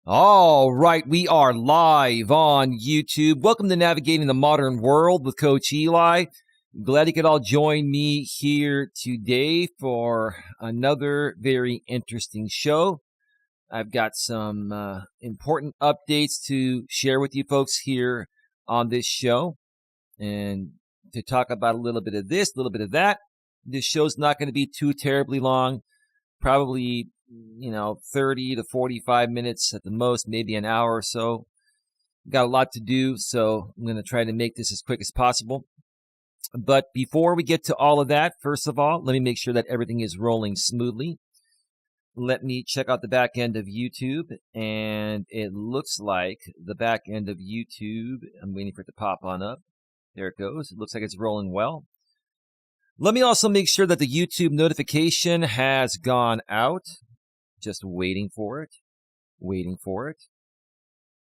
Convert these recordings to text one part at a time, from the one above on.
All right, we are live on YouTube. Welcome to Navigating the Modern World with Coach Eli. Glad you could all join me here today for another very interesting show. I've got some important updates to share with you folks here on this show and to talk about a little bit of this, a little bit of that. This show's not going to be too terribly long, probably 30 to 45 minutes at the most, maybe an hour or so. Got a lot to do, so I'm going to try to make this as quick as possible. But before we get to all of that, first of all, let me make sure that everything is rolling smoothly. Let me check out the back end of YouTube, and it looks like the back end of YouTube, I'm waiting for it to pop on up. There it goes. It looks like it's rolling well. Let me also make sure that the YouTube notification has gone out. Just waiting for it, waiting for it,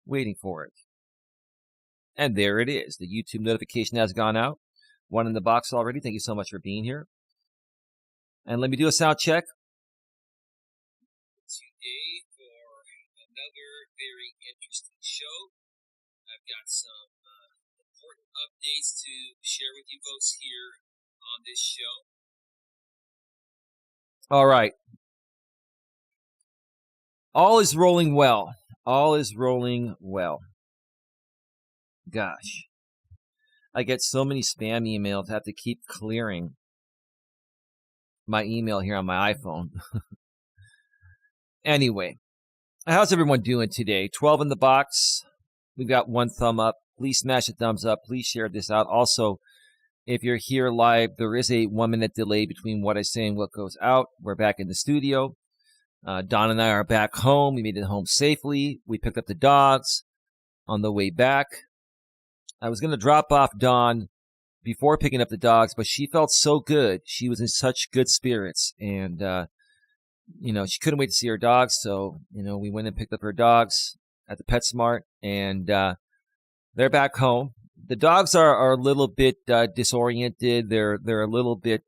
waiting for it. And there it is. The YouTube notification has gone out. One in the box already. Thank you so much for being here. And let me do a sound check. Today for another very interesting show. I've got some important updates to share with you folks here on this show. All right. All is rolling well. All is rolling well. Gosh. I get so many spam emails. I have to keep clearing my email here on my iPhone. Anyway, how's everyone doing today? 12 in the box. We've got one thumb up. Please smash a thumbs up. Please share this out. Also, if you're here live, there is a 1-minute delay between what I say and what goes out. We're back in the studio. Don and I are back home. We made it home safely. We picked up the dogs on the way back. I was going to drop off Dawn before picking up the dogs, but she felt so good. She was in such good spirits. And, she couldn't wait to see her dogs. So, we went and picked up her dogs at the PetSmart, and they're back home. The dogs are a little bit disoriented. They're a little bit...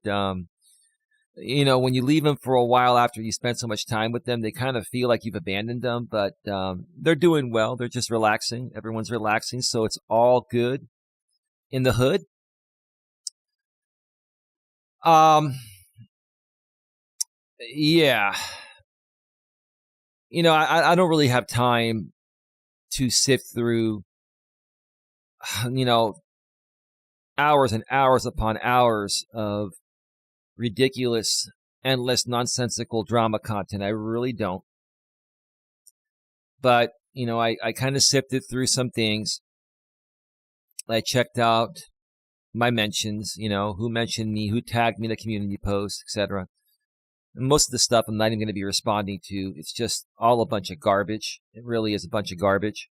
when you leave them for a while after you spend so much time with them, they kind of feel like you've abandoned them, but they're doing well. They're just relaxing. Everyone's relaxing, so it's all good in the hood. Yeah. I don't really have time to sift through, hours and hours upon hours of ridiculous, endless, nonsensical drama content. I really don't. But, I kind of sifted through some things. I checked out my mentions, who mentioned me, who tagged me in a community post, etc. And most of the stuff I'm not even going to be responding to. It's just all a bunch of garbage. It really is a bunch of garbage.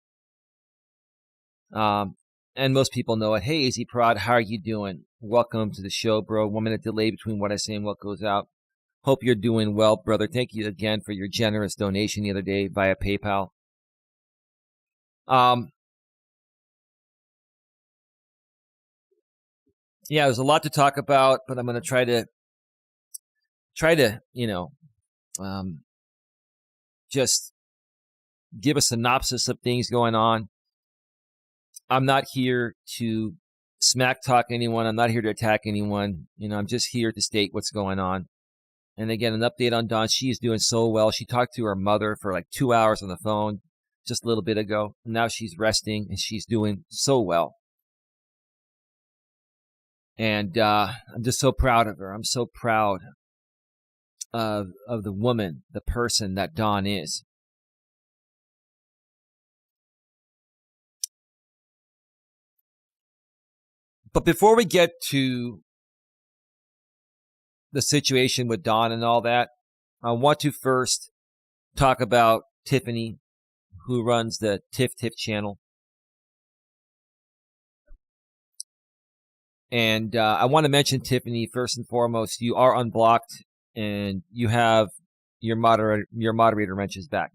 And most people know it. Hey, Easy Prod, how are you doing? Welcome to the show, bro. 1-minute delay between what I say and what goes out. Hope you're doing well, brother. Thank you again for your generous donation the other day via PayPal. There's a lot to talk about, but I'm going to try to, just give a synopsis of things going on. I'm not here to smack talk anyone. I'm not here to attack anyone. I'm just here to state what's going on. And again, an update on Dawn. She is doing so well. She talked to her mother for like 2 hours on the phone just a little bit ago. Now she's resting and she's doing so well. And I'm just so proud of her. I'm so proud of the woman, the person that Dawn is. But before we get to the situation with Dawn and all that, I want to first talk about Tiffany, who runs the Tiff channel. And I want to mention, Tiffany, first and foremost, you are unblocked and you have your moderator wrenches back.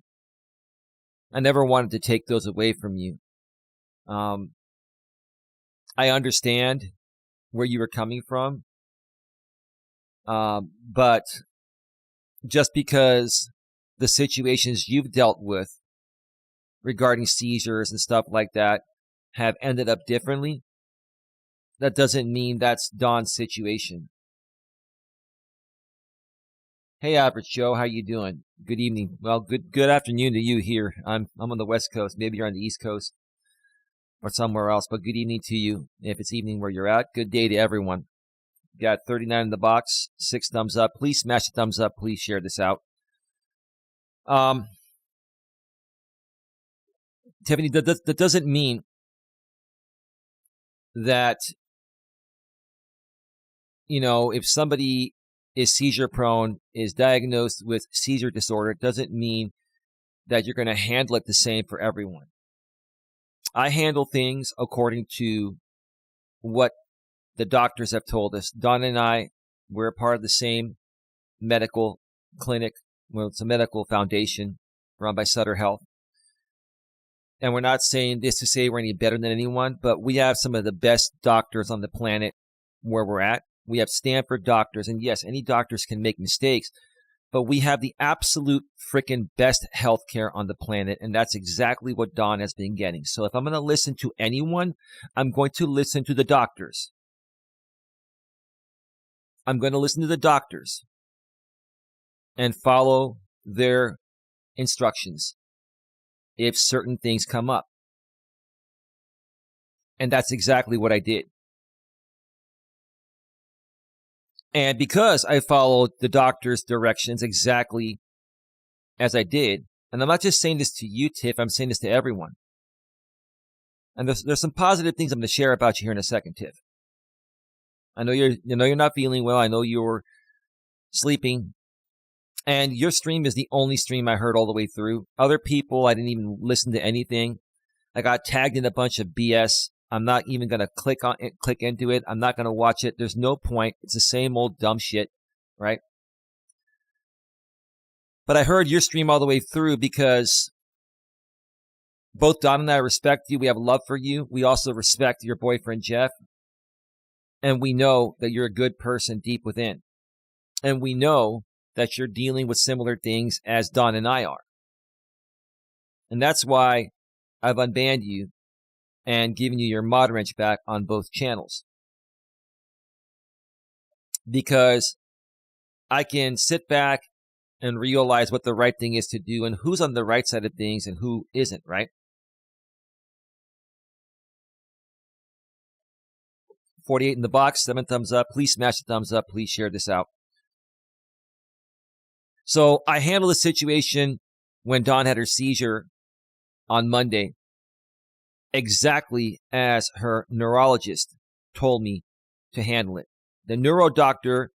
I never wanted to take those away from you. I understand where you were coming from. But just because the situations you've dealt with regarding seizures and stuff like that have ended up differently, that doesn't mean that's Dawn's situation. Hey, Average Joe, how you doing? Good evening. Well, good afternoon to you here. I'm on the West Coast. Maybe you're on the East Coast or somewhere else, but good evening to you. If it's evening where you're at, good day to everyone. Got 39 in the box, 6 thumbs up. Please smash the thumbs up. Please share this out. Tiffany, that doesn't mean that, if somebody is seizure prone, is diagnosed with seizure disorder, it doesn't mean that you're going to handle it the same for everyone. I handle things according to what the doctors have told us. Dawn and I, we're a part of the same medical clinic. Well, it's a medical foundation run by Sutter Health. And we're not saying this to say we're any better than anyone, but we have some of the best doctors on the planet where we're at. We have Stanford doctors, and yes, any doctors can make mistakes, but we have the absolute freaking best healthcare on the planet, and that's exactly what Dawn has been getting. So if I'm going to listen to anyone, I'm going to listen to the doctors. I'm going to listen to the doctors and follow their instructions if certain things come up. And that's exactly what I did. And because I followed the doctor's directions exactly as I did, and I'm not just saying this to you, Tiff, I'm saying this to everyone. And there's some positive things I'm going to share about you here in a second, Tiff. I know you're not feeling well. I know you're sleeping. And your stream is the only stream I heard all the way through. Other people, I didn't even listen to anything. I got tagged in a bunch of BS. I'm not even going to click into it. I'm not going to watch it. There's no point. It's the same old dumb shit, right? But I heard your stream all the way through because both Don and I respect you. We have love for you. We also respect your boyfriend, Jeff. And we know that you're a good person deep within. And we know that you're dealing with similar things as Don and I are. And that's why I've unbanned you and given you your mod wrench back on both channels. Because I can sit back and realize what the right thing is to do and who's on the right side of things and who isn't, right? 48 in the box, 7 thumbs up. Please smash the thumbs up. Please share this out. So I handled the situation when Dawn had her seizure on Monday exactly as her neurologist told me to handle it. The neuro doctor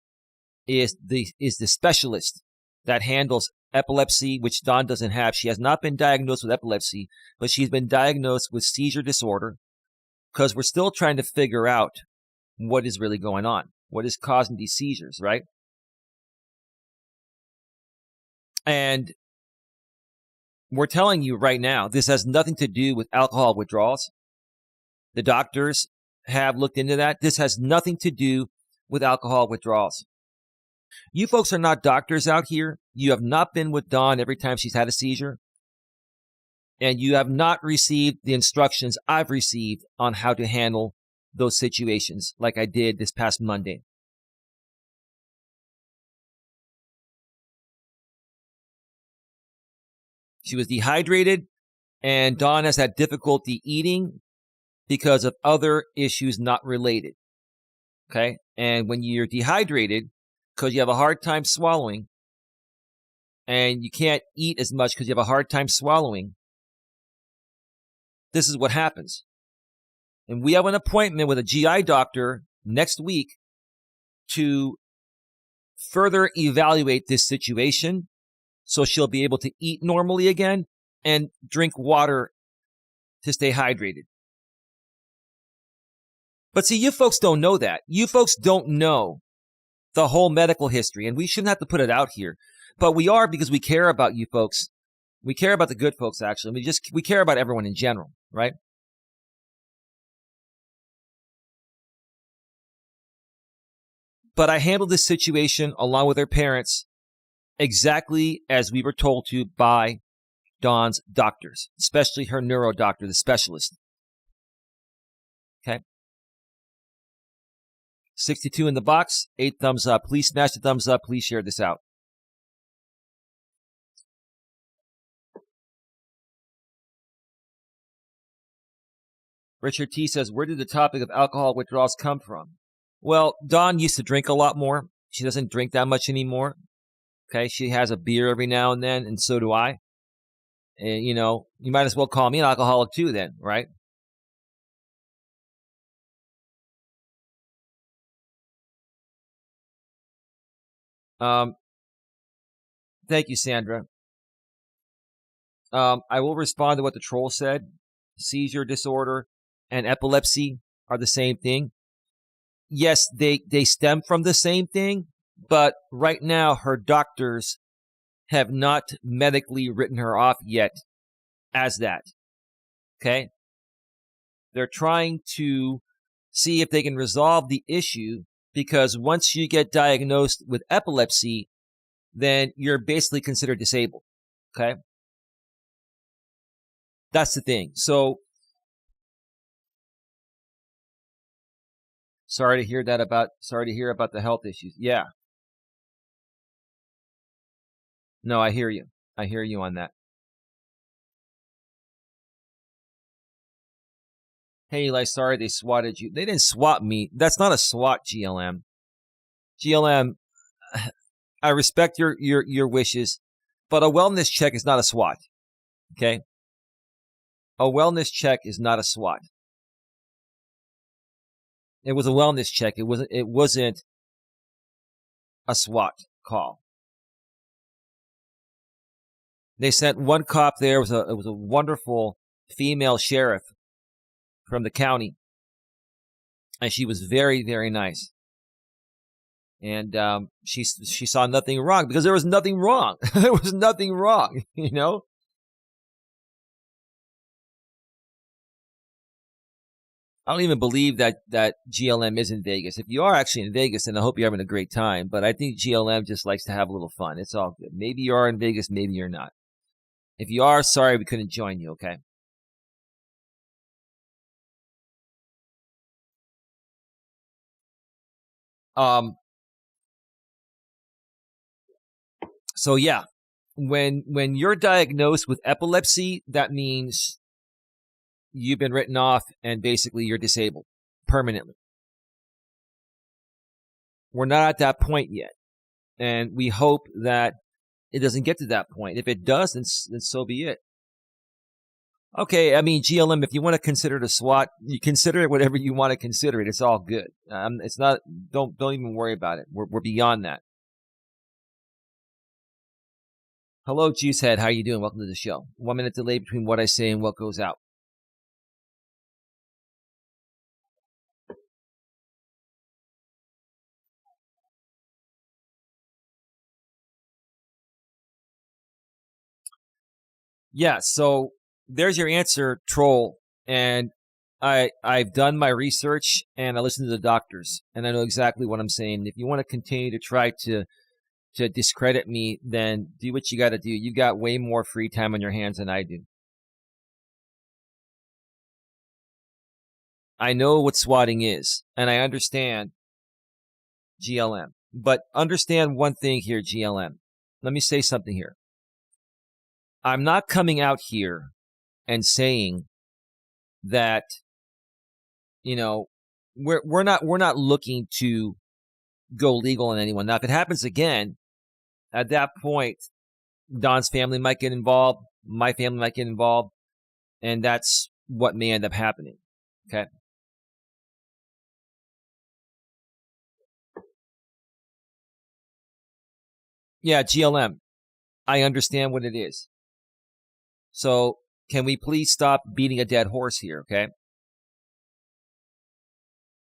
is the specialist that handles epilepsy, which Dawn doesn't have. She has not been diagnosed with epilepsy, but she's been diagnosed with seizure disorder because we're still trying to figure out what is really going on, what is causing these seizures, right? And we're telling you right now, this has nothing to do with alcohol withdrawals. The doctors have looked into that. This has nothing to do with alcohol withdrawals. You folks are not doctors out here. You have not been with Dawn every time she's had a seizure. And you have not received the instructions I've received on how to handle those situations like I did this past Monday. She was dehydrated, and Dawn has had difficulty eating because of other issues not related. Okay? And when you're dehydrated, because you have a hard time swallowing, and you can't eat as much because you have a hard time swallowing, this is what happens. And we have an appointment with a GI doctor next week to further evaluate this situation so she'll be able to eat normally again and drink water to stay hydrated. But see, you folks don't know that. You folks don't know the whole medical history, and we shouldn't have to put it out here. But we are, because we care about you folks. We care about the good folks, actually. We care about everyone in general, right? But I handled this situation along with her parents exactly as we were told to by Dawn's doctors, especially her neuro doctor, the specialist. Okay. 62 in the box, 8 thumbs up. Please smash the thumbs up. Please share this out. Richard T says, where did the topic of alcohol withdrawals come from? Well, Dawn used to drink a lot more. She doesn't drink that much anymore. Okay, she has a beer every now and then, and so do I. And, you might as well call me an alcoholic too then, right? Thank you, Sandra. I will respond to what the troll said. Seizure disorder and epilepsy are the same thing. Yes, they stem from the same thing, but right now her doctors have not medically written her off yet as that. Okay? They're trying to see if they can resolve the issue, because once you get diagnosed with epilepsy, then you're basically considered disabled. Okay? That's the thing. So, sorry to hear about the health issues. Yeah. No, I hear you. I hear you on that. Hey, Eli, sorry they swatted you. They didn't swat me. That's not a SWAT, GLM. GLM, I respect your wishes, but a wellness check is not a SWAT. Okay? A wellness check is not a SWAT. It was a wellness check. It wasn't a SWAT call. They sent one cop there. It was a wonderful female sheriff from the county, and she was very, very nice. And she saw nothing wrong, because there was nothing wrong. There was nothing wrong, I don't even believe that GLM is in Vegas. If you are actually in Vegas, then I hope you're having a great time. But I think GLM just likes to have a little fun. It's all good. Maybe you are in Vegas, maybe you're not. If you are, sorry we couldn't join you, okay? So yeah, when you're diagnosed with epilepsy, that means you've been written off and basically you're disabled permanently. We're not at that point yet, and we hope that it doesn't get to that point. If it does, then so be it. Okay, I mean, GLM, if you want to consider it a SWAT, you consider it whatever you want to consider it. It's all good. It's not. Don't even worry about it. We're beyond that. Hello, Juicehead. How you doing? Welcome to the show. 1 minute delay between what I say and what goes out. Yeah, so there's your answer, troll. And I've done my research and I listened to the doctors, and I know exactly what I'm saying. If you want to continue to try to discredit me, then do what you got to do. You got way more free time on your hands than I do. I know what swatting is, and I understand GLM. But understand one thing here, GLM. Let me say something here. I'm not coming out here and saying that, we're not looking to go legal on anyone. Now, if it happens again, at that point, Don's family might get involved, my family might get involved, and that's what may end up happening. Okay? Yeah, GLM, I understand what it is. So, can we please stop beating a dead horse here, okay?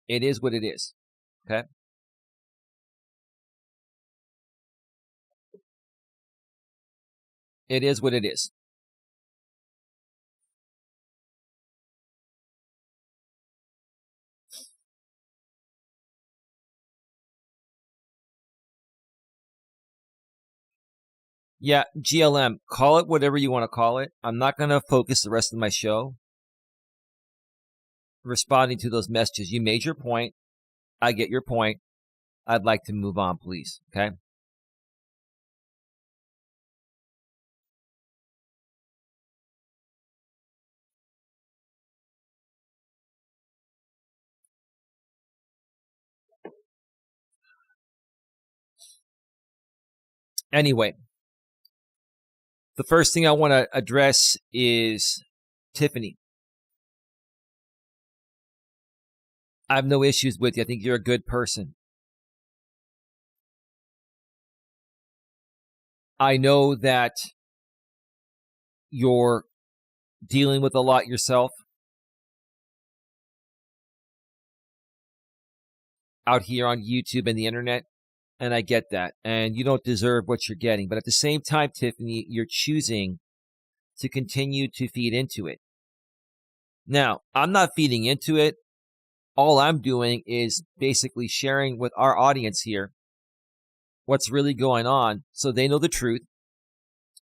It is what it is, okay? It is what it is. Yeah, GLM, call it whatever you want to call it. I'm not going to focus the rest of my show responding to those messages. You made your point. I get your point. I'd like to move on, please. Okay. Anyway, the first thing I want to address is Tiffany. I have no issues with you. I think you're a good person. I know that you're dealing with a lot yourself out here on YouTube and the internet, and I get that. And you don't deserve what you're getting. But at the same time, Tiffany, you're choosing to continue to feed into it. Now, I'm not feeding into it. All I'm doing is basically sharing with our audience here what's really going on so they know the truth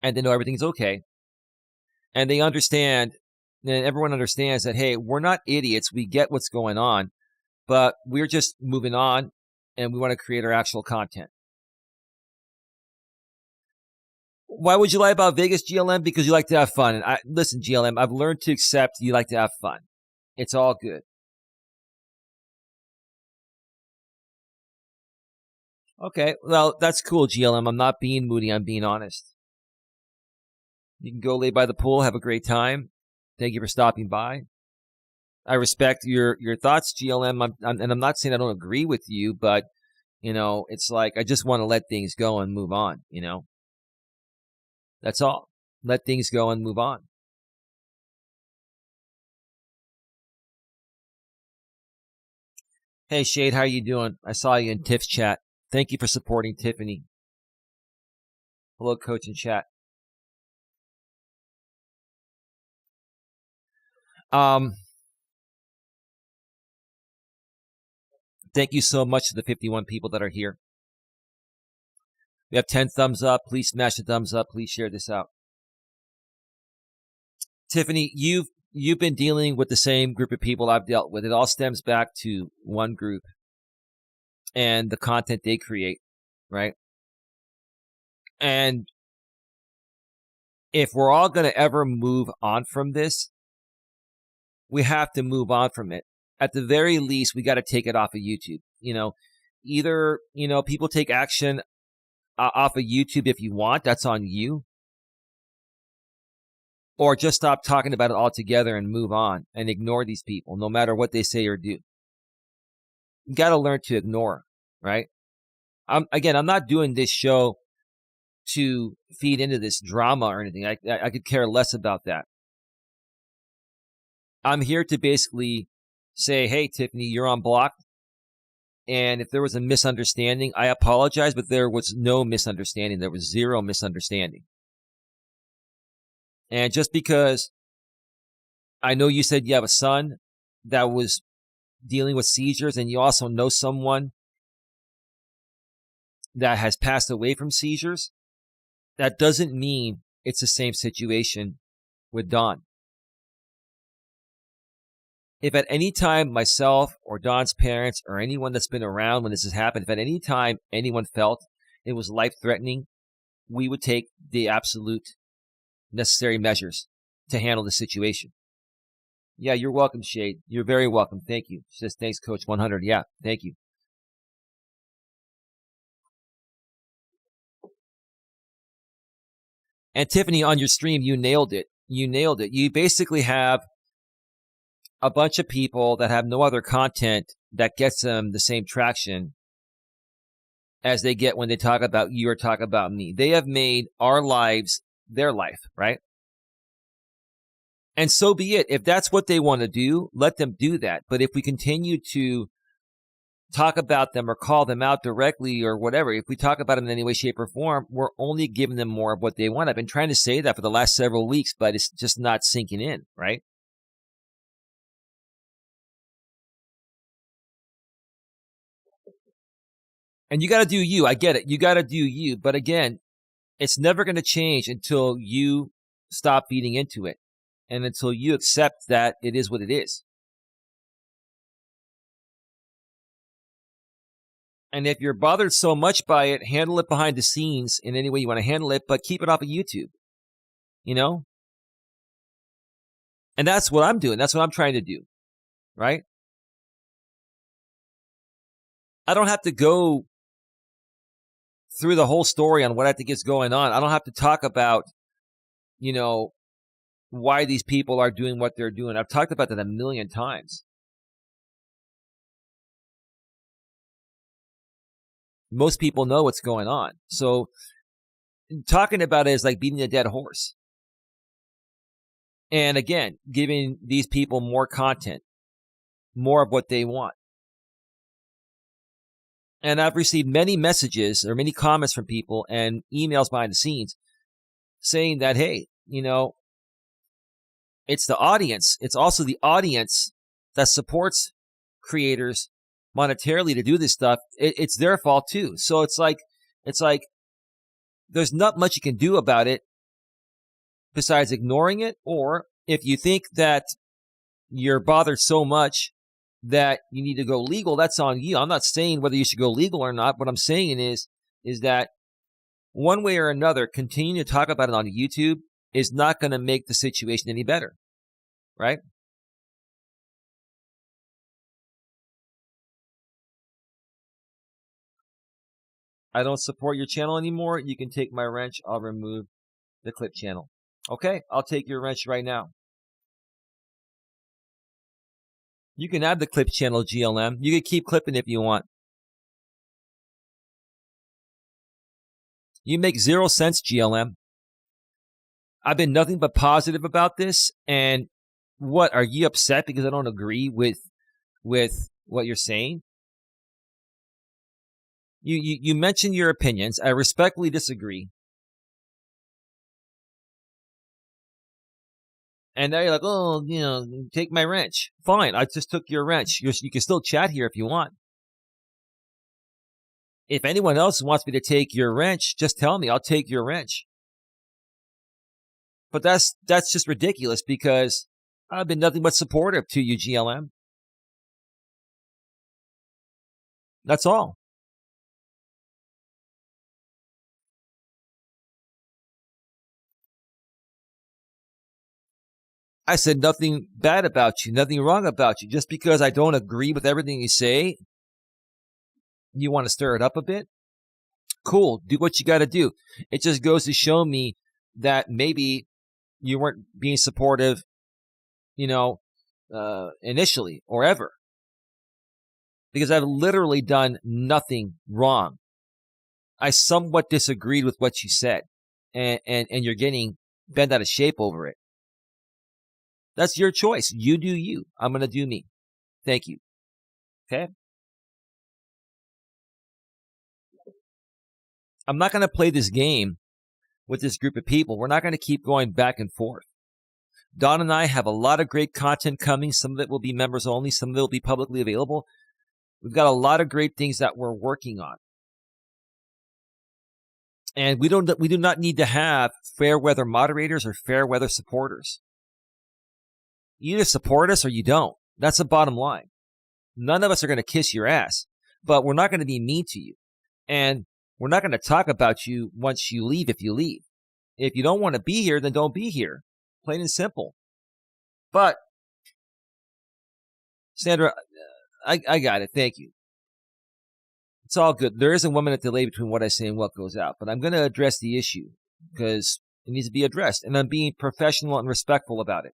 and they know everything's okay. And they understand, and everyone understands that, hey, we're not idiots. We get what's going on, but we're just moving on and we want to create our actual content. Why would you lie about Vegas, GLM? Because you like to have fun. And listen, GLM, I've learned to accept you like to have fun. It's all good. Okay, well, that's cool, GLM. I'm not being moody. I'm being honest. You can go lay by the pool, have a great time. Thank you for stopping by. I respect your thoughts, GLM. And I'm not saying I don't agree with you, but it's like I just want to let things go and move on. That's all. Let things go and move on. Hey, Shade, how you doing? I saw you in Tiff's chat. Thank you for supporting Tiffany. Hello, Coach in chat. Thank you so much to the 51 people that are here. We have 10 thumbs up. Please smash the thumbs up. Please share this out. Tiffany, you've been dealing with the same group of people I've dealt with. It all stems back to one group and the content they create, right? And if we're all going to ever move on from this, we have to move on from it. At the very least, we got to take it off of YouTube. Either, people take action off of YouTube if you want, that's on you. Or just stop talking about it altogether and move on and ignore these people, no matter what they say or do. You got to learn to ignore, right? I'm not doing this show to feed into this drama or anything. I could care less about that. I'm here to basically say, hey, Tiffany, you're unblocked. And if there was a misunderstanding, I apologize, but there was no misunderstanding. There was zero misunderstanding. And just because I know you said you have a son that was dealing with seizures, and you also know someone that has passed away from seizures, that doesn't mean it's the same situation with Don. If at any time myself or Don's parents or anyone that's been around when this has happened, if at any time anyone felt it was life-threatening, we would take the absolute necessary measures to handle the situation. Yeah, you're welcome, Shade. You're very welcome. Thank you. She says, thanks, Coach 100. Yeah, thank you. And Tiffany, on your stream, you nailed it. You nailed it. You basically have a bunch of people that have no other content that gets them the same traction as they get when they talk about you or talk about me. They have made our lives their life, right? And so be it. If that's what they want to do, let them do that. But if we continue to talk about them or call them out directly or whatever, if we talk about them in any way, shape, or form, we're only giving them more of what they want. I've been trying to say that for the last several weeks, but it's just not sinking in, right? And you got to do you. I get it. You got to do you. But again, It's never going to change until you stop feeding into it and until you accept that it is what it is. And if you're bothered so much by it, handle it behind the scenes in any way you want to handle it, but keep it off of YouTube, you know? And that's what I'm doing. That's what I'm trying to do, right? I don't have to go through the whole story on what I think is going on. I don't have to talk about, why these people are doing what they're doing. I've talked about that a million times. Most people know what's going on. So talking about it is like beating a dead horse. And again, giving these people more content, more of what they want. And I've received many messages or many comments from people and emails behind the scenes saying that, hey, it's the audience. It's also the audience that supports creators monetarily to do this stuff. It's their fault too. So it's like there's not much you can do about it besides ignoring it. Or if you think that you're bothered so much that you need to go legal, that's on you. I'm not saying whether you should go legal or not. What I'm saying is that one way or another, continue to talk about it on YouTube is not going to make the situation any better, right? I don't support your channel anymore. You can take my wrench. I'll remove the clip channel. Okay, I'll take your wrench right now. You can add the clip channel, GLM. You can keep clipping if you want. You make 0 cents, GLM. I've been nothing but positive about this. And what, are you upset because I don't agree with what you're saying? You mentioned your opinions. I respectfully disagree. And now you're like, oh, take my wrench. Fine, I just took your wrench. You can still chat here if you want. If anyone else wants me to take your wrench, just tell me. I'll take your wrench. But that's just ridiculous because I've been nothing but supportive to you, GLM. That's all. I said nothing bad about you, nothing wrong about you. Just because I don't agree with everything you say, you want to stir it up a bit? Cool, do what you got to do. It just goes to show me that maybe you weren't being supportive, initially or ever. Because I've literally done nothing wrong. I somewhat disagreed with what you said, and you're getting bent out of shape over it. That's your choice. You do you. I'm going to do me. Thank you. Okay? I'm not going to play this game with this group of people. We're not going to keep going back and forth. Don and I have a lot of great content coming. Some of it will be members only. Some of it will be publicly available. We've got a lot of great things that we're working on. And we do not need to have fair weather moderators or fair weather supporters. You either support us or you don't. That's the bottom line. None of us are going to kiss your ass, but we're not going to be mean to you. And we're not going to talk about you once you leave if you leave. If you don't want to be here, then don't be here. Plain and simple. But, Sandra, I got it. Thank you. It's all good. There is a 1 minute delay between what I say and what goes out, but I'm going to address the issue because it needs to be addressed, and I'm being professional and respectful about it.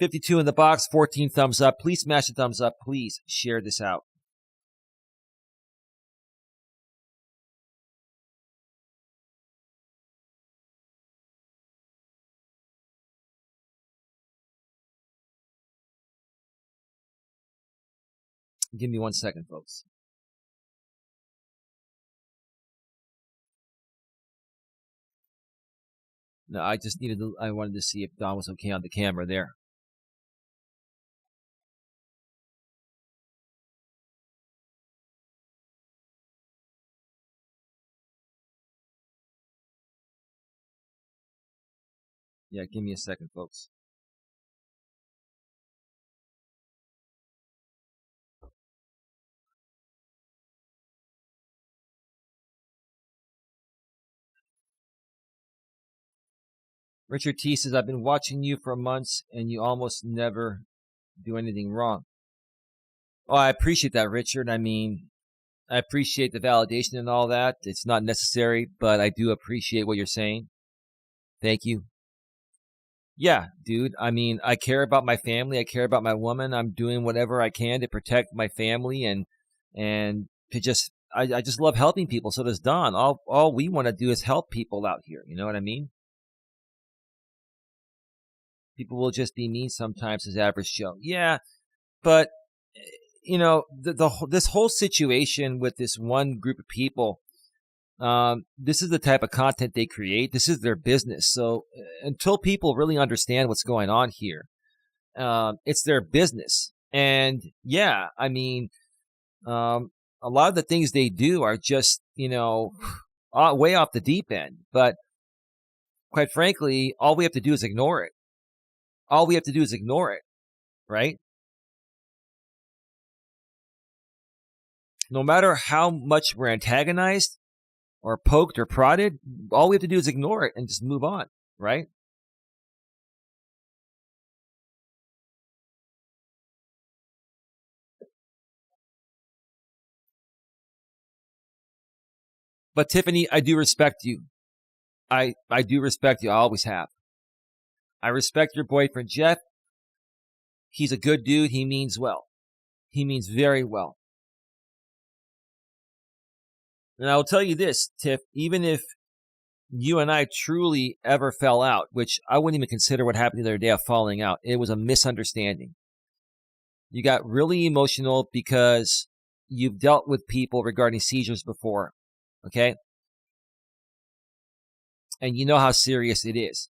52 in the box, 14 thumbs up. Please smash the thumbs up. Please share this out. Give me 1 second, folks. No, I wanted to see if Don was okay on the camera there. Yeah, give me a second, folks. Richard T says, I've been watching you for months and you almost never do anything wrong. Oh, I appreciate that, Richard. I mean, I appreciate the validation and all that. It's not necessary, but I do appreciate what you're saying. Thank you. Yeah, dude. I mean, I care about my family. I care about my woman. I'm doing whatever I can to protect my family and to just I just love helping people. So does Don. All we want to do is help people out here. You know what I mean? People will just be mean sometimes as average Joe. Yeah, but you know, this whole situation with this one group of people, this is the type of content they create. This is their business. So until people really understand what's going on here, it's their business. And yeah, I mean, a lot of the things they do are just, way off the deep end. But quite frankly, all we have to do is ignore it. All we have to do is ignore it, right? No matter how much we're antagonized or poked or prodded, all we have to do is ignore it and just move on, right? But Tiffany, I do respect you. I do respect you. I always have. I respect your boyfriend, Jeff. He's a good dude. He means well. He means very well. And I will tell you this, Tiff, even if you and I truly ever fell out, which I wouldn't even consider what happened the other day of falling out. It was a misunderstanding. You got really emotional because you've dealt with people regarding seizures before, okay? And you know how serious it is.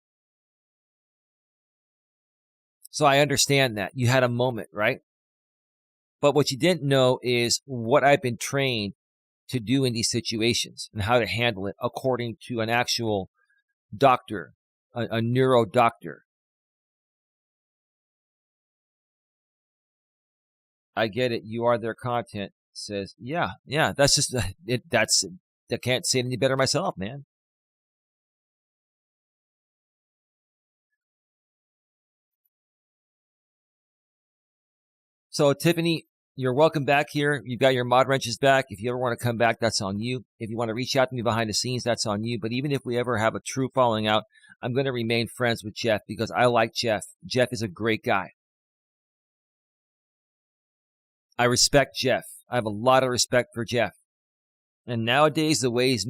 So I understand that. You had a moment, right? But what you didn't know is what I've been trained to do in these situations and how to handle it according to an actual doctor, a neuro doctor. I get it. You are their content. Says, yeah. That's just it. I can't say it any better myself, man. So Tiffany, you're welcome back here. You've got your mod wrenches back. If you ever want to come back, that's on you. If you want to reach out to me behind the scenes, that's on you. But even if we ever have a true falling out, I'm going to remain friends with Jeff because I like Jeff. Jeff is a great guy. I respect Jeff. I have a lot of respect for Jeff. And nowadays, the way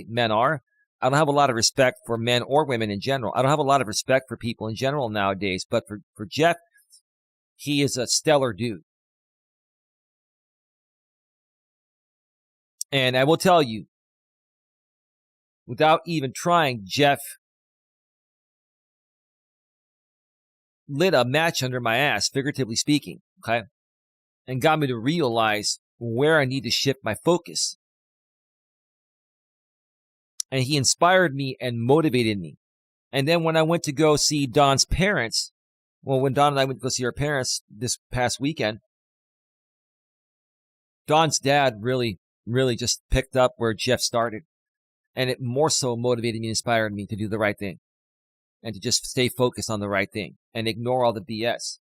men are, I don't have a lot of respect for men or women in general. I don't have a lot of respect for people in general nowadays. But for Jeff, he is a stellar dude. And I will tell you, without even trying, Jeff lit a match under my ass, figuratively speaking, okay? And got me to realize where I need to shift my focus. And he inspired me and motivated me. And then when I went to go see Don's parents, when Don and I went to go see our parents this past weekend, Don's dad really, really just picked up where Jeff started. And it more so motivated me and inspired me to do the right thing and to just stay focused on the right thing and ignore all the BS.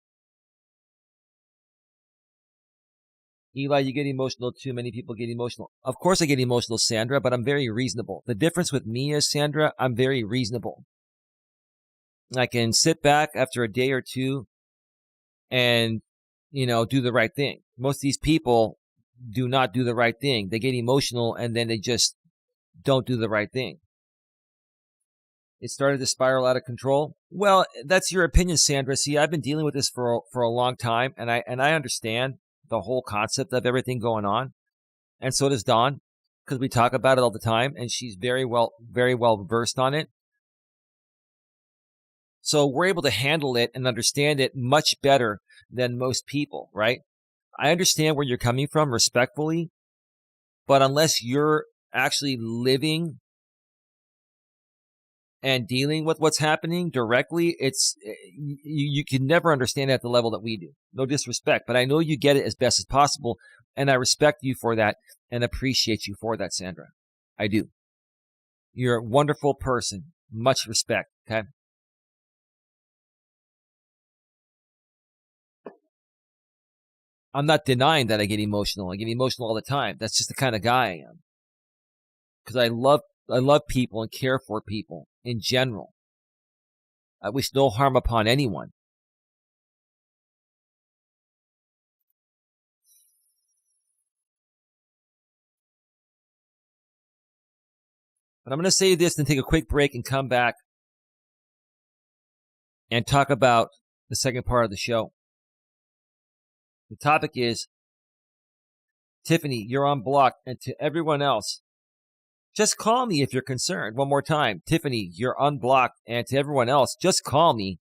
Eli, you get emotional too. Many people get emotional. Of course I get emotional, Sandra, but I'm very reasonable. The difference with me is, Sandra, I'm very reasonable. I can sit back after a day or two and, do the right thing. Most of these people do not do the right thing. They get emotional and then they just don't do the right thing. It started to spiral out of control. Well, that's your opinion, Sandra. See, I've been dealing with this for a long time, and I understand the whole concept of everything going on. And so does Dawn, because we talk about it all the time, and she's very well versed on it. So we're able to handle it and understand it much better than most people, right? I understand where you're coming from respectfully, but unless you're actually living and dealing with what's happening directly, you can never understand it at the level that we do. No disrespect, but I know you get it as best as possible, and I respect you for that and appreciate you for that, Sandra. I do. You're a wonderful person. Much respect, okay? I'm not denying that I get emotional. I get emotional all the time. That's just the kind of guy I am. Because I love people and care for people in general. I wish no harm upon anyone. But I'm going to say this and take a quick break and come back and talk about the second part of the show. The topic is, Tiffany, you're unblocked, and to everyone else, just call me if you're concerned. One more time. Tiffany, you're unblocked, and to everyone else, just call me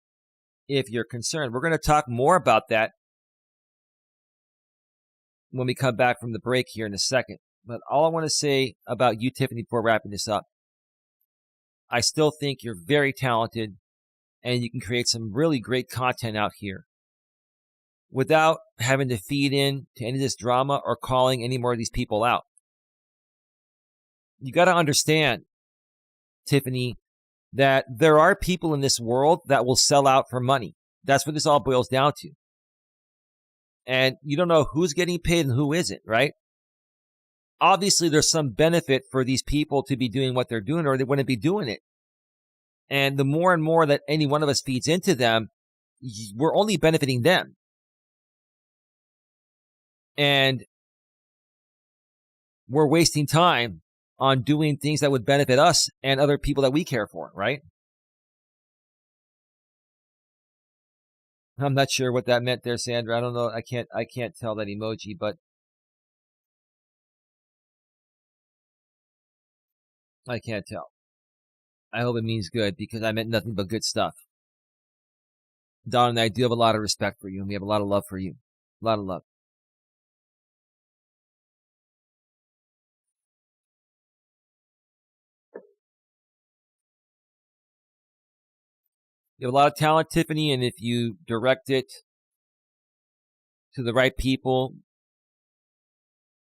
if you're concerned. We're going to talk more about that when we come back from the break here in a second. But all I want to say about you, Tiffany, before wrapping this up, I still think you're very talented and you can create some really great content out here without having to feed in to any of this drama or calling any more of these people out. You got to understand, Tiffany, that there are people in this world that will sell out for money. That's what this all boils down to. And you don't know who's getting paid and who isn't, right? Obviously, there's some benefit for these people to be doing what they're doing, or they wouldn't be doing it. And the more and more that any one of us feeds into them, we're only benefiting them. And we're wasting time on doing things that would benefit us and other people that we care for, right? I'm not sure what that meant there, Sandra. I don't know. I can't tell that emoji, but I can't tell. I hope it means good because I meant nothing but good stuff. Don and I do have a lot of respect for you, and we have a lot of love for you. A lot of love. You have a lot of talent, Tiffany, and if you direct it to the right people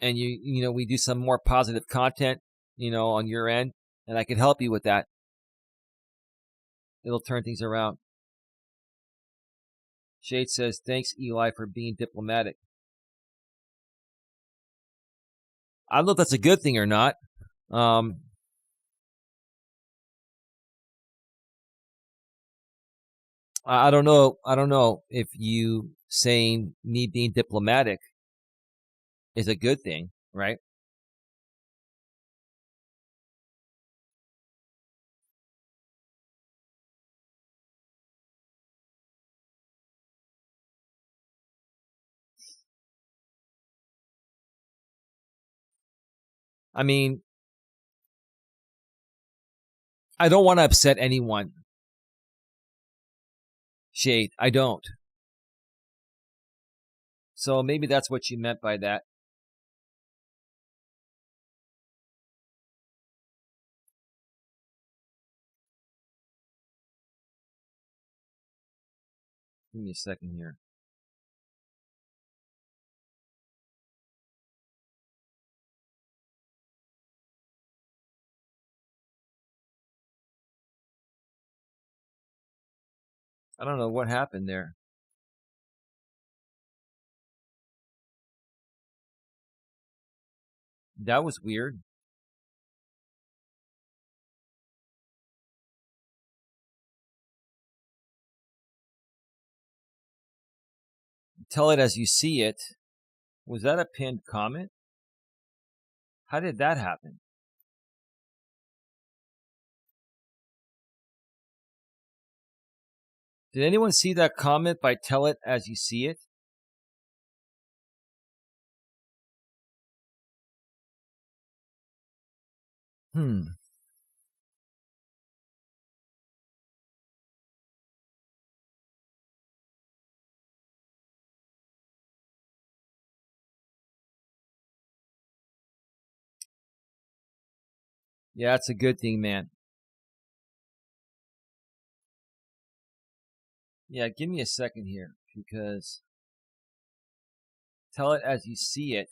and we do some more positive content, on your end, and I can help you with that, it'll turn things around. Shade says, thanks, Eli, for being diplomatic. I don't know if that's a good thing or not. I don't know. I don't know if you saying me being diplomatic is a good thing, right? I mean, I don't want to upset anyone. Shade, I don't. So maybe that's what you meant by that. Give me a second here. I don't know what happened there. That was weird. Tell it as you see it. Was that a pinned comment? How did that happen? Did anyone see that comment by tell it as you see it? Hmm. Yeah, that's a good thing, man. Yeah, give me a second here because tell it as you see it.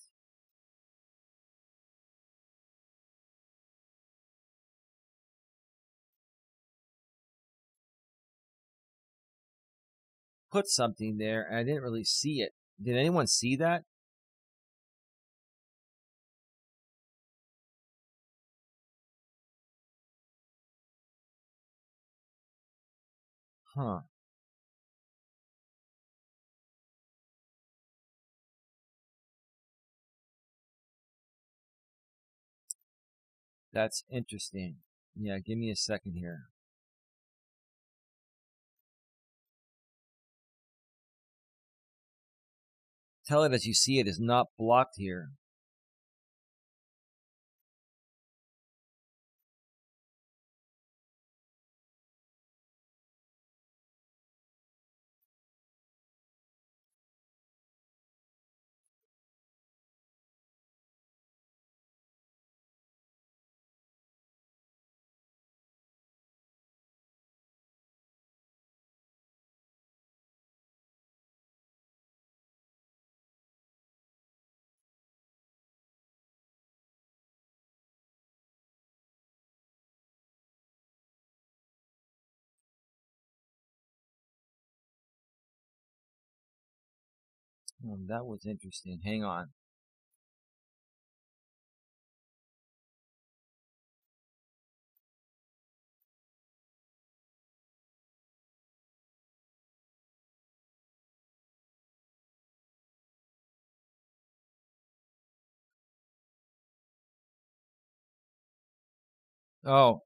Put something there and I didn't really see it. Did anyone see that? Huh. That's interesting. Yeah, give me a second here. Tell it as you see it is not blocked here. That was interesting. Hang on. Oh,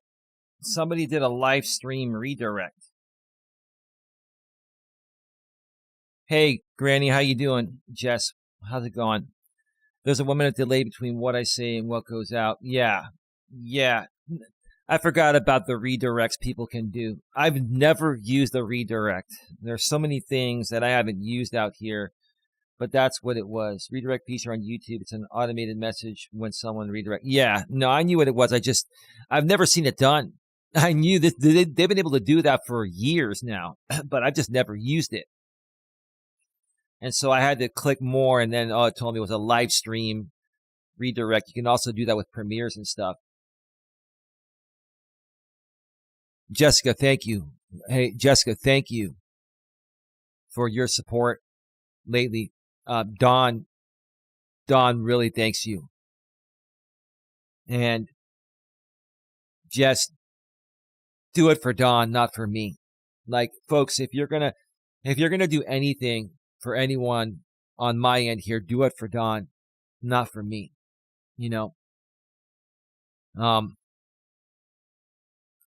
somebody did a live stream redirect. Hey, Granny, how you doing? Jess, how's it going? There's a 1 minute delay between what I say and what goes out. Yeah. I forgot about the redirects people can do. I've never used a redirect. There's so many things that I haven't used out here, but that's what it was. Redirect feature on YouTube. It's an automated message when someone redirect. Yeah, no, I knew what it was. I've never seen it done. I knew that they've been able to do that for years now, but I've just never used it. And so I had to click more, and then it told me it was a live stream redirect. You can also do that with premieres and stuff. Jessica, thank you. Hey, Jessica, thank you for your support lately. Dawn really thanks you. And just do it for Dawn, not for me. Like, folks, if you're gonna do anything for anyone on my end here, do it for Dawn, not for me. You know,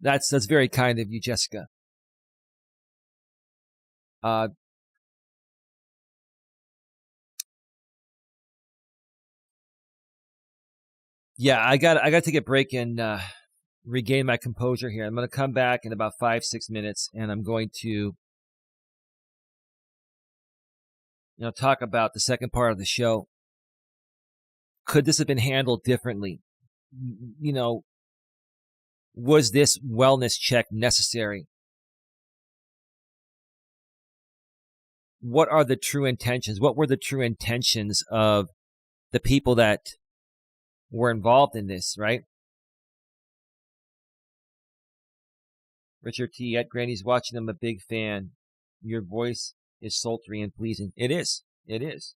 that's very kind of you, Jessica. Yeah, I got to take a break and regain my composure here. I'm going to come back in about 5-6 minutes, and I'm going to talk about the second part of the show. Could this have been handled differently? Was this wellness check necessary? What are the true intentions? What were the true intentions of the people that were involved in this, right? Richard T. At Granny's watching. I'm a big fan. Your voice is sultry and pleasing. It is. It is.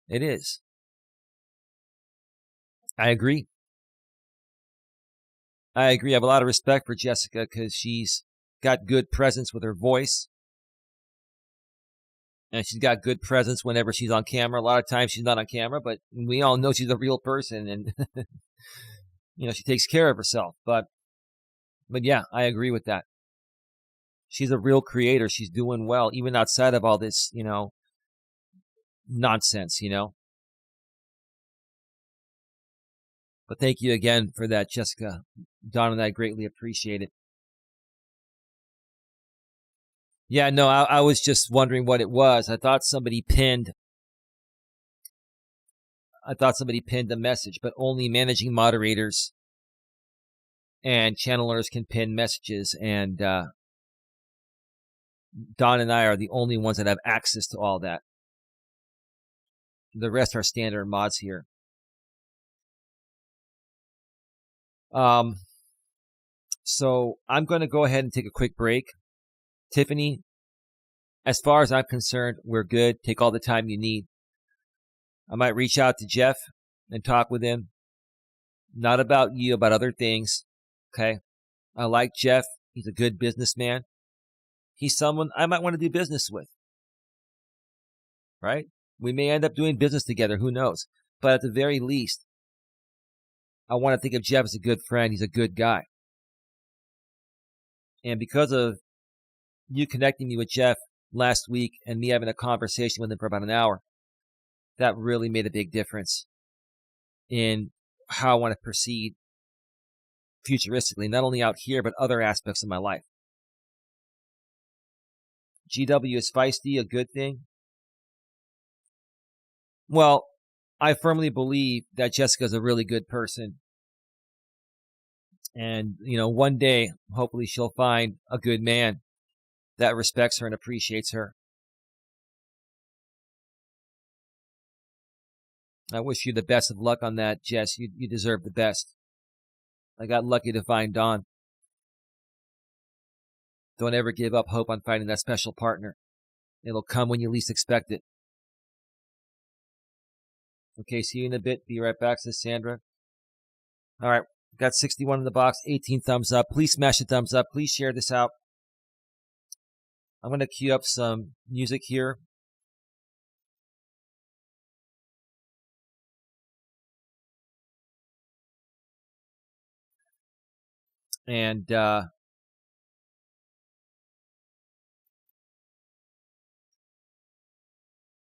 It is. I agree. I have a lot of respect for Jessica because she's got good presence with her voice. And she's got good presence whenever she's on camera. A lot of times she's not on camera, but we all know she's a real person and, she takes care of herself. But yeah, I agree with that. She's a real creator. She's doing well, even outside of all this, nonsense, But thank you again for that, Jessica. Don and I greatly appreciate it. Yeah, no, I was just wondering what it was. I thought somebody pinned a message, but only managing moderators and channelers can pin messages. And Don and I are the only ones that have access to all that. The rest are standard mods here. So I'm going to go ahead and take a quick break. Tiffany, as far as I'm concerned, we're good. Take all the time you need. I might reach out to Jeff and talk with him. Not about you, about other things. Okay? I like Jeff. He's a good businessman. He's someone I might want to do business with. Right? We may end up doing business together. Who knows? But at the very least, I want to think of Jeff as a good friend. He's a good guy. And because of you connecting me with Jeff last week and me having a conversation with him for about an hour, that really made a big difference in how I want to proceed futuristically, not only out here, but other aspects of my life. GW is feisty, a good thing? Well, I firmly believe that Jessica's a really good person. And, one day, hopefully she'll find a good man that respects her and appreciates her. I wish you the best of luck on that, Jess. You deserve the best. I got lucky to find Don. Don't ever give up hope on finding that special partner. It'll come when you least expect it. Okay, see you in a bit. Be right back, says Sandra. All right, got 61 in the box, 18 thumbs up. Please smash the thumbs up. Please share this out. I'm going to cue up some music here. And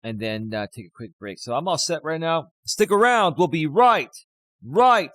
then take a quick break. So I'm all set right now. Stick around. We'll be right back.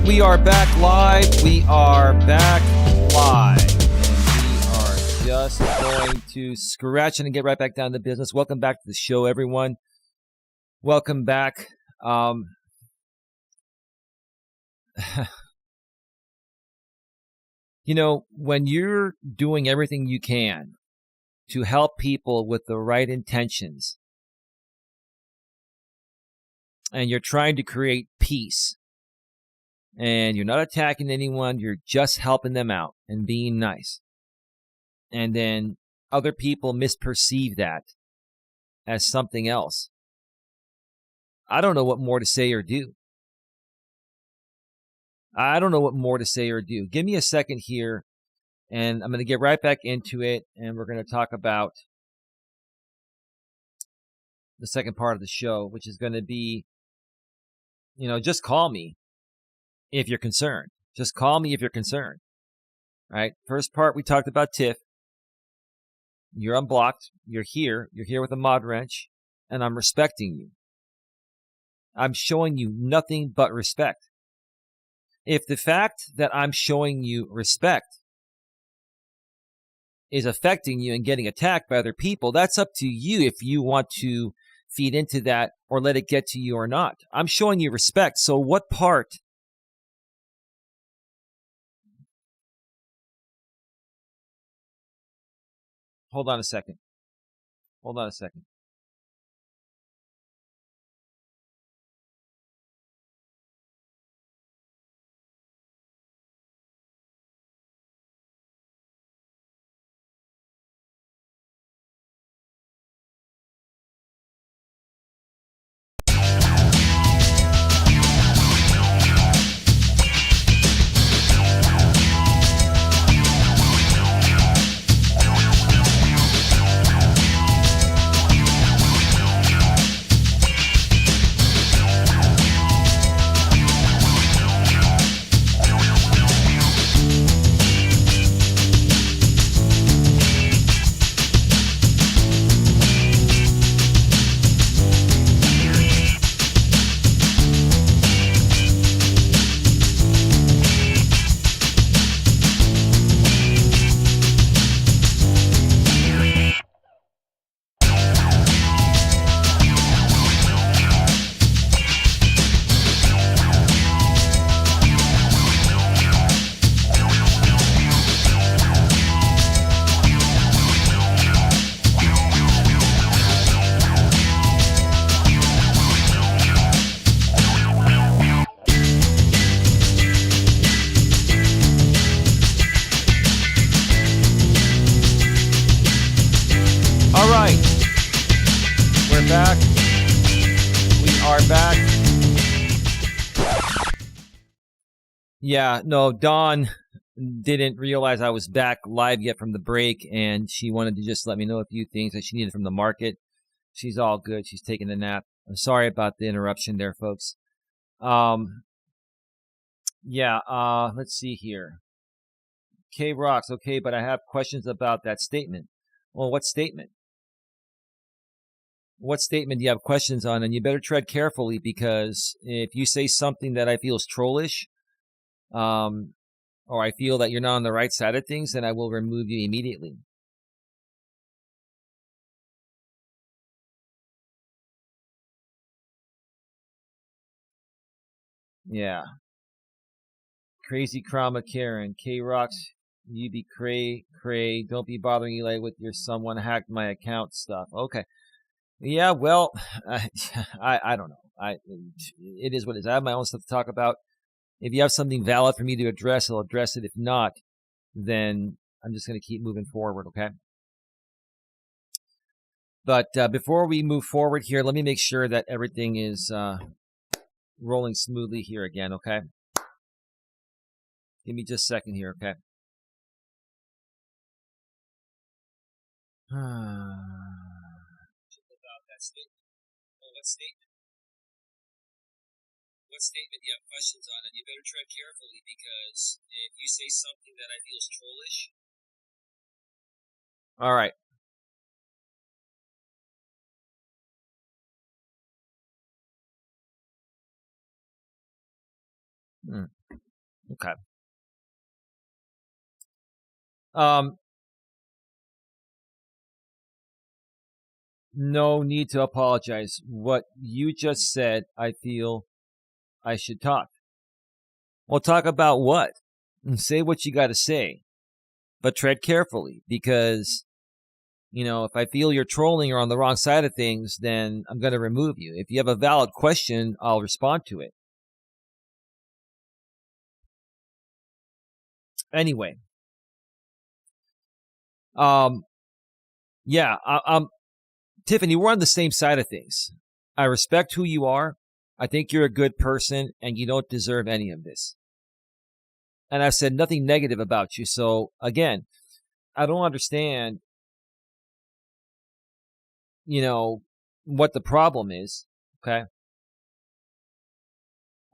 we are back live. We are back live. And we are just going to scratch and get right back down to business. Welcome back to the show, everyone. Welcome back. You know, when you're doing everything you can to help people with the right intentions, and you're trying to create peace, and you're not attacking anyone, you're just helping them out and being nice. And then other people misperceive that as something else. I don't know what more to say or do. Give me a second here, and I'm going to get right back into it, and we're going to talk about the second part of the show, which is going to be, just call me if you're concerned. Just call me if you're concerned. All right. First part, we talked about Tiff. You're unblocked. You're here with a mod wrench, and I'm respecting you. I'm showing you nothing but respect. If the fact that I'm showing you respect is affecting you and getting attacked by other people, that's up to you if you want to feed into that or let it get to you or not. I'm showing you respect. So what part? Hold on a second. All right. We're back. We are back. Yeah, no, Dawn didn't realize I was back live yet from the break, and she wanted to just let me know a few things that she needed from the market. She's all good. She's taking a nap. I'm sorry about the interruption there, folks. Let's see here. K Rocks, okay, but I have questions about that statement. Well, what statement? What statement do you have questions on? And you better tread carefully, because if you say something that I feel is trollish, or I feel that you're not on the right side of things, then I will remove you immediately. Yeah. Crazy Krama Karen. K-Rocks, you be cray. Don't be bothering Eli with your someone hacked my account stuff. Okay. Yeah, well, I don't know. It is what it is. I have my own stuff to talk about. If you have something valid for me to address, I'll address it. If not, then I'm just going to keep moving forward, okay? But before we move forward here, let me make sure that everything is rolling smoothly here again, okay? Give me just a second here, okay? What statement do you have questions on? And you better tread carefully, because if you say something that I feel is trollish. All right. Okay. Um, no need to apologize. What you just said, I feel I should talk. Well, talk about what? And say what you got to say, but tread carefully because, if I feel you're trolling or on the wrong side of things, then I'm going to remove you. If you have a valid question, I'll respond to it. Anyway, yeah, Tiffany, we're on the same side of things. I respect who you are. I think you're a good person and you don't deserve any of this. And I've said nothing negative about you. So again, I don't understand, what the problem is. Okay.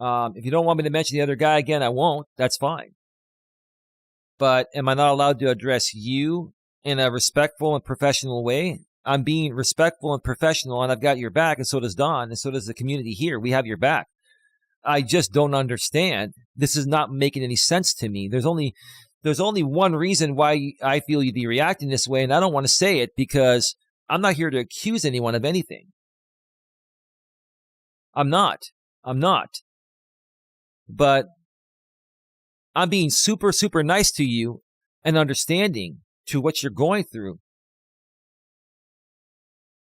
If you don't want me to mention the other guy again, I won't. That's fine. But am I not allowed to address you in a respectful and professional way? I'm being respectful and professional, and I've got your back, and so does Don, and so does the community here. We have your back. I just don't understand. This is not making any sense to me. There's only one reason why I feel you'd be reacting this way, and I don't want to say it because I'm not here to accuse anyone of anything. I'm not. But I'm being super, super nice to you and understanding to what you're going through.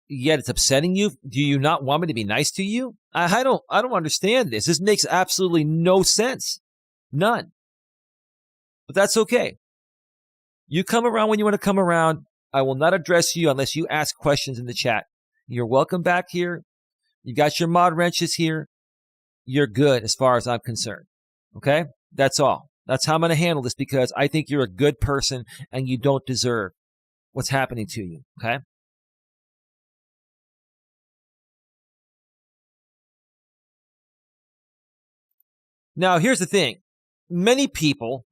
Yet it's upsetting you. Do you not want me to be nice to you? I don't understand this. This makes absolutely no sense. None. But that's okay. You come around when you want to come around. I will not address you unless you ask questions in the chat. You're welcome back here. You got your mod wrenches here. You're good as far as I'm concerned. Okay? That's all. That's how I'm going to handle this because I think you're a good person and you don't deserve what's happening to you. Okay? Now, here's the thing. Many people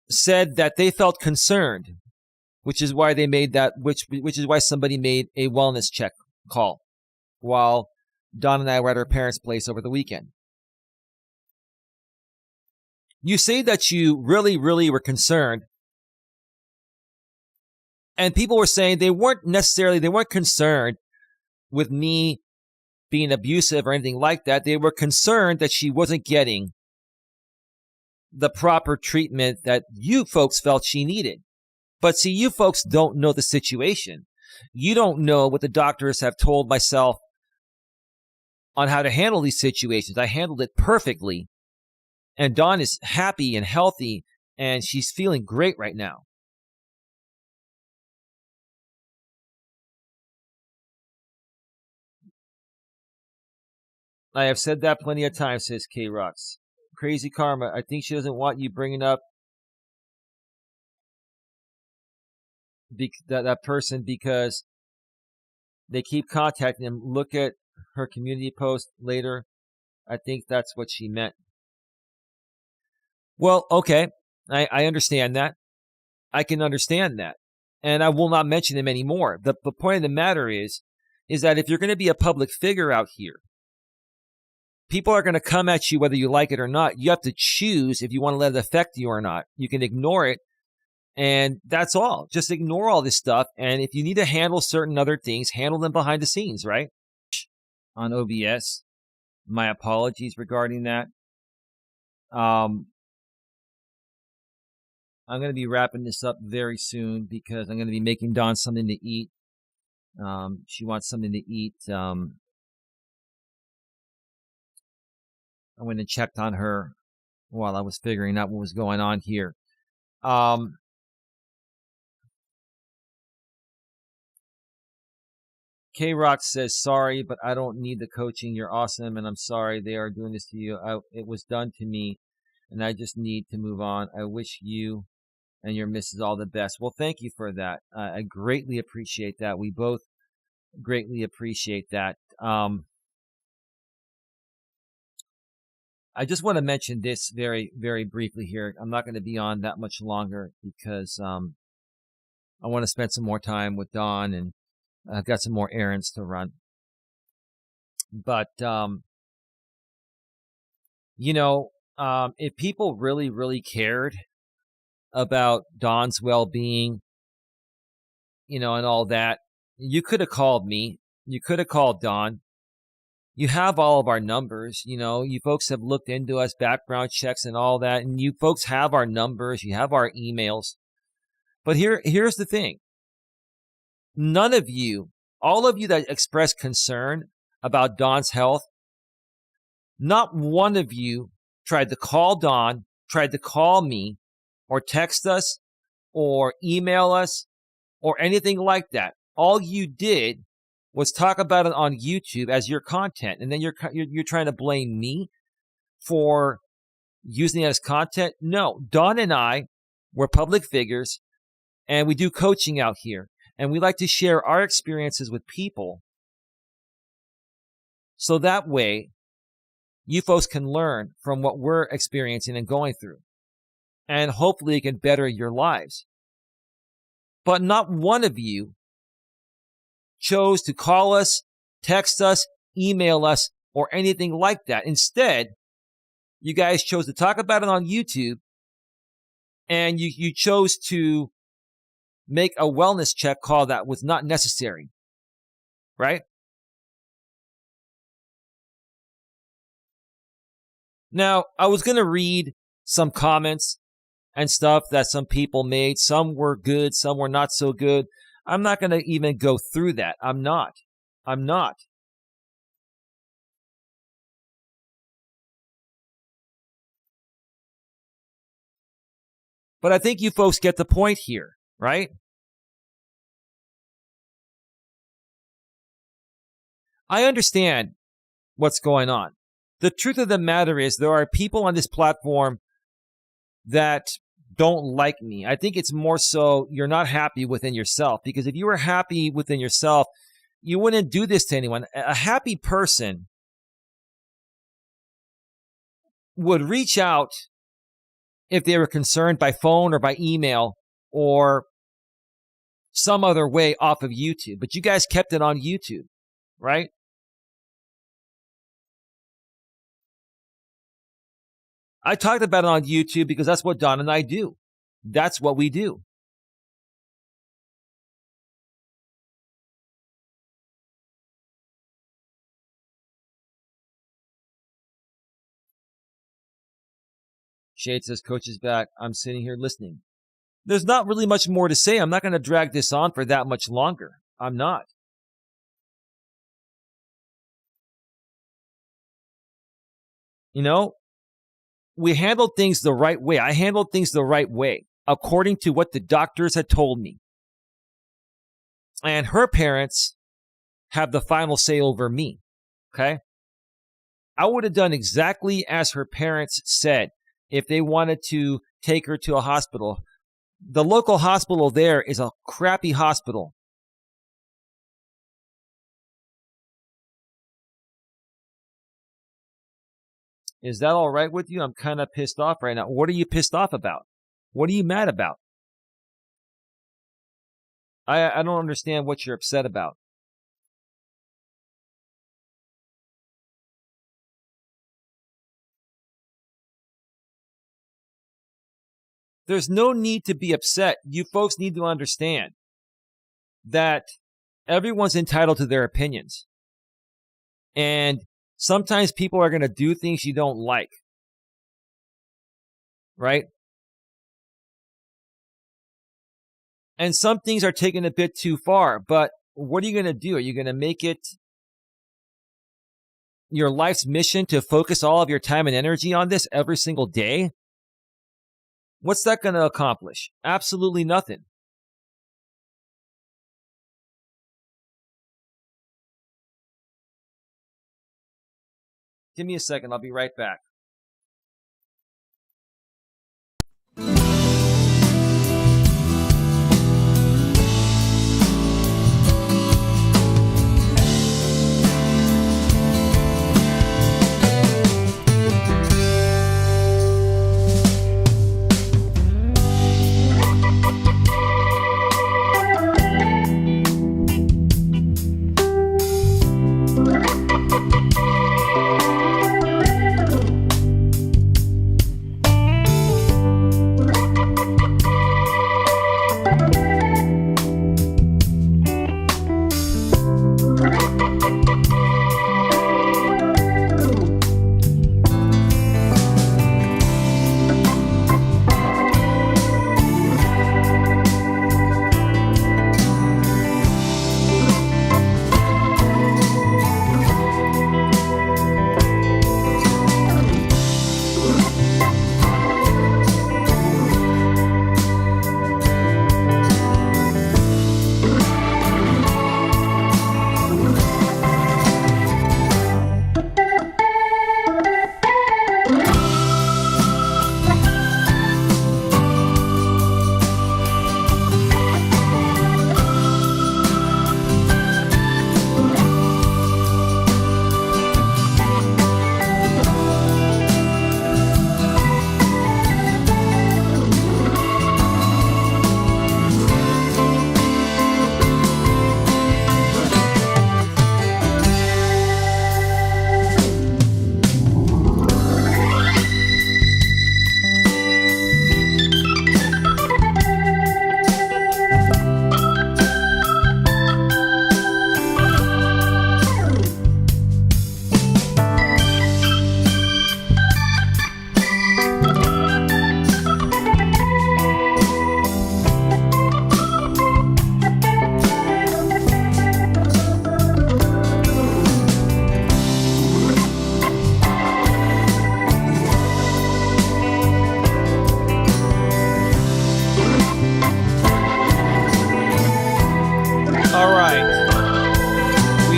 said that they felt concerned, which is why they made that, which is why somebody made a wellness check call while Don and I were at our parents' place over the weekend. You say that you really, really were concerned. And people were saying they weren't concerned with me being abusive or anything like that. They were concerned that she wasn't getting the proper treatment that you folks felt she needed. But see, you folks don't know the situation. You don't know what the doctors have told myself on how to handle these situations. I handled it perfectly. And Dawn is happy and healthy, and she's feeling great right now. I have said that plenty of times, says K-Rox. Crazy Karma, I think she doesn't want you bringing up that person because they keep contacting him. Look at her community post later. I think that's what she meant. Well, okay. I understand that. I can understand that. And I will not mention him anymore. The point of the matter is that if you're going to be a public figure out here, people are going to come at you whether you like it or not. You have to choose if you want to let it affect you or not. You can ignore it, and that's all. Just ignore all this stuff. And if you need to handle certain other things, handle them behind the scenes, right? On OBS. My apologies regarding that. I'm going to be wrapping this up very soon because I'm going to be making Dawn something to eat. She wants something to eat. I went and checked on her while I was figuring out what was going on here. K-Rock says, sorry, but I don't need the coaching. You're awesome, and I'm sorry they are doing this to you. It was done to me, and I just need to move on. I wish you and your missus all the best. Well, thank you for that. I greatly appreciate that. We both greatly appreciate that. I just want to mention this very, very briefly here. I'm not going to be on that much longer because I want to spend some more time with Dawn, and I've got some more errands to run. But, if people really, really cared about Don's well-being, and all that, you could have called me. You could have called Don. You have all of our numbers. You folks have looked into us, background checks and all that, and you folks have our numbers. You have our emails. But here's the thing. None of you, all of you that express concern about Don's health, not one of you tried to call Don, tried to call me, or text us, or email us, or anything like that. All you did was talk about it on YouTube as your content, and then you're trying to blame me for using it as content. No, Don and I, we're public figures, and we do coaching out here, and we like to share our experiences with people, so that way you folks can learn from what we're experiencing and going through, and hopefully it can better your lives. But not one of you chose to call us, text us, email us, or anything like that. Instead, you guys chose to talk about it on YouTube, and you chose to make a wellness check call that was not necessary, right? Now, I was going to read some comments and stuff that some people made. Some were good, some were not so good. I'm not going to even go through that. I'm not. But I think you folks get the point here, right? I understand what's going on. The truth of the matter is there are people on this platform that don't like me. I think it's more so you're not happy within yourself, because if you were happy within yourself, you wouldn't do this to anyone. A happy person would reach out if they were concerned by phone or by email or some other way off of YouTube. But you guys kept it on YouTube, right? I talked about it on YouTube because that's what Don and I do. That's what we do. Shade says, Coach is back. I'm sitting here listening. There's not really much more to say. I'm not going to drag this on for that much longer. I'm not. We handled things the right way. I handled things the right way, according to what the doctors had told me. And her parents have the final say over me, okay? I would have done exactly as her parents said if they wanted to take her to a hospital. The local hospital there is a crappy hospital. Is that all right with you? I'm kind of pissed off right now. What are you pissed off about? What are you mad about? I don't understand what you're upset about. There's no need to be upset. You folks need to understand that everyone's entitled to their opinions. And sometimes people are going to do things you don't like. Right? And some things are taken a bit too far. But what are you going to do? Are you going to make it your life's mission to focus all of your time and energy on this every single day? What's that going to accomplish? Absolutely nothing. Give me a second. I'll be right back.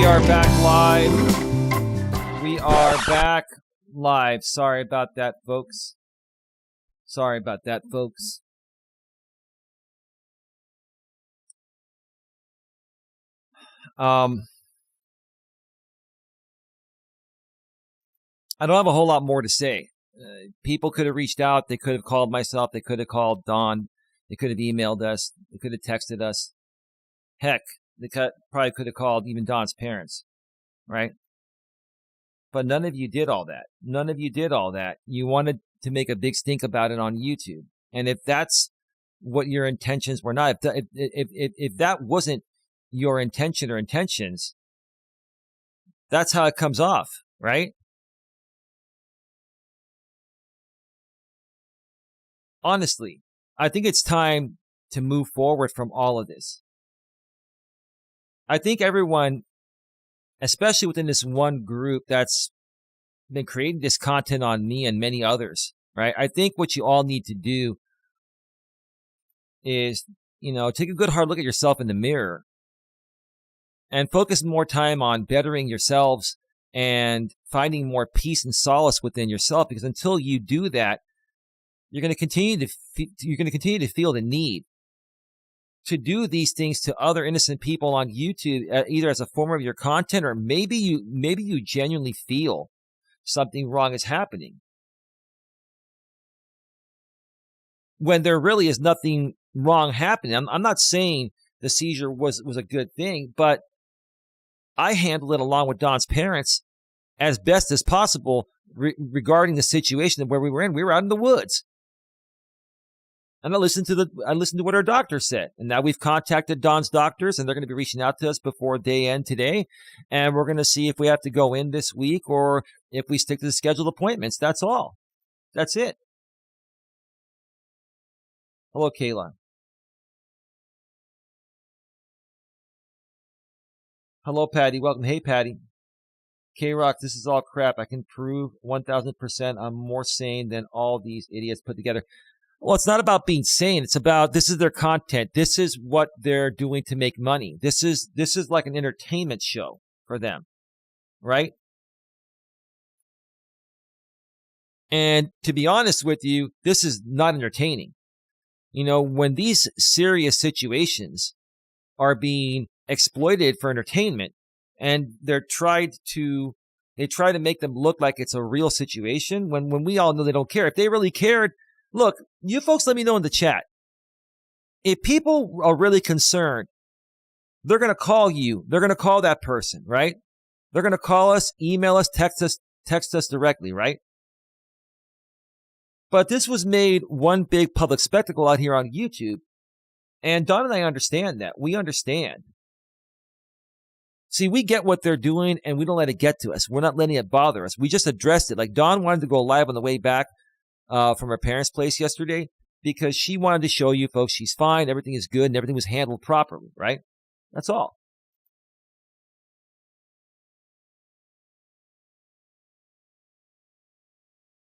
We are back live. We are back live. Sorry about that, folks. Sorry about that, folks. I don't have a whole lot more to say. People could have reached out. They could have called myself. They could have called Dawn. They could have emailed us. They could have texted us. Heck, they probably could have called even Dawn's parents, right? But none of you did all that. None of you did all that. You wanted to make a big stink about it on YouTube. And if that's what your intentions were not, if that wasn't your intention or intentions, that's how it comes off, right? Honestly, I think it's time to move forward from all of this. I think everyone, especially within this one group that's been creating this content on me and many others, right? I think what you all need to do is, take a good hard look at yourself in the mirror and focus more time on bettering yourselves and finding more peace and solace within yourself. Because until you do that, you're going to continue to feel the need to do these things to other innocent people on YouTube, either as a form of your content, or maybe you genuinely feel something wrong is happening when there really is nothing wrong happening. I'm not saying the seizure was a good thing, but I handled it along with Dawn's parents as best as possible regarding the situation where we were in. We were out in the woods. And I listened to what our doctor said. And now we've contacted Dawn's doctors, and they're going to be reaching out to us before day end today. And we're going to see if we have to go in this week or if we stick to the scheduled appointments. That's all. That's it. Hello, Kayla. Hello, Patty. Welcome. Hey, Patty. K-Rock, this is all crap. I can prove 1,000% I'm more sane than all these idiots put together. Well, it's not about being sane. It's about, this is their content. This is what they're doing to make money. This is like an entertainment show for them, right? And to be honest with you, this is not entertaining. When these serious situations are being exploited for entertainment and they try to make them look like it's a real situation when we all know they don't care. If they really cared, look, you folks let me know in the chat. If people are really concerned, they're going to call you. They're going to call that person, right? They're going to call us, email us, text us directly, right? But this was made one big public spectacle out here on YouTube. And Dawn and I understand that. We understand. See, we get what they're doing and we don't let it get to us. We're not letting it bother us. We just addressed it. Like Dawn wanted to go live on the way back from her parents' place yesterday because she wanted to show you folks she's fine, everything is good, and everything was handled properly, right? That's all.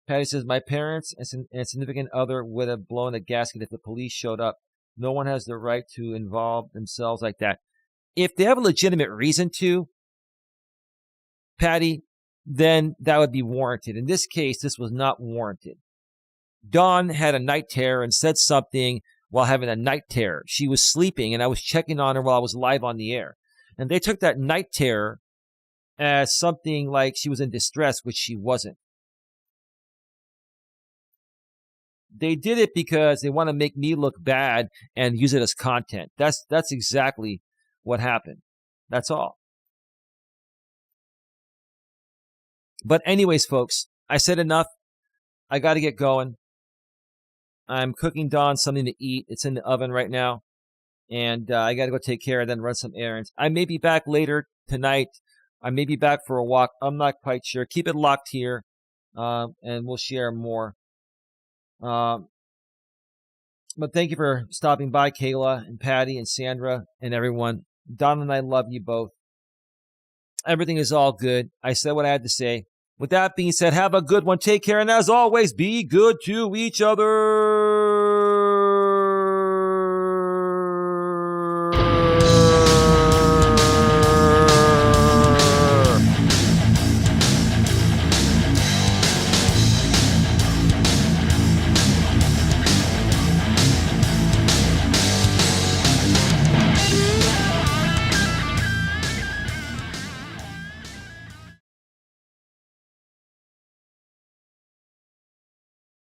Patty says, my parents and significant other would have blown a gasket if the police showed up. No one has the right to involve themselves like that. If they have a legitimate reason to, Patty, then that would be warranted. In this case, this was not warranted. Dawn had a night terror and said something while having a night terror. She was sleeping, and I was checking on her while I was live on the air. And they took that night terror as something like she was in distress, which she wasn't. They did it because they want to make me look bad and use it as content. That's exactly what happened. That's all. But anyways, folks, I said enough. I got to get going. I'm cooking Dawn something to eat. It's in the oven right now. And I got to go take care of it and run some errands. I may be back later tonight. I may be back for a walk. I'm not quite sure. Keep it locked here, and we'll share more. But thank you for stopping by, Kayla and Patty and Sandra and everyone. Don and I love you both. Everything is all good. I said what I had to say. With that being said, have a good one. Take care. And as always, be good to each other.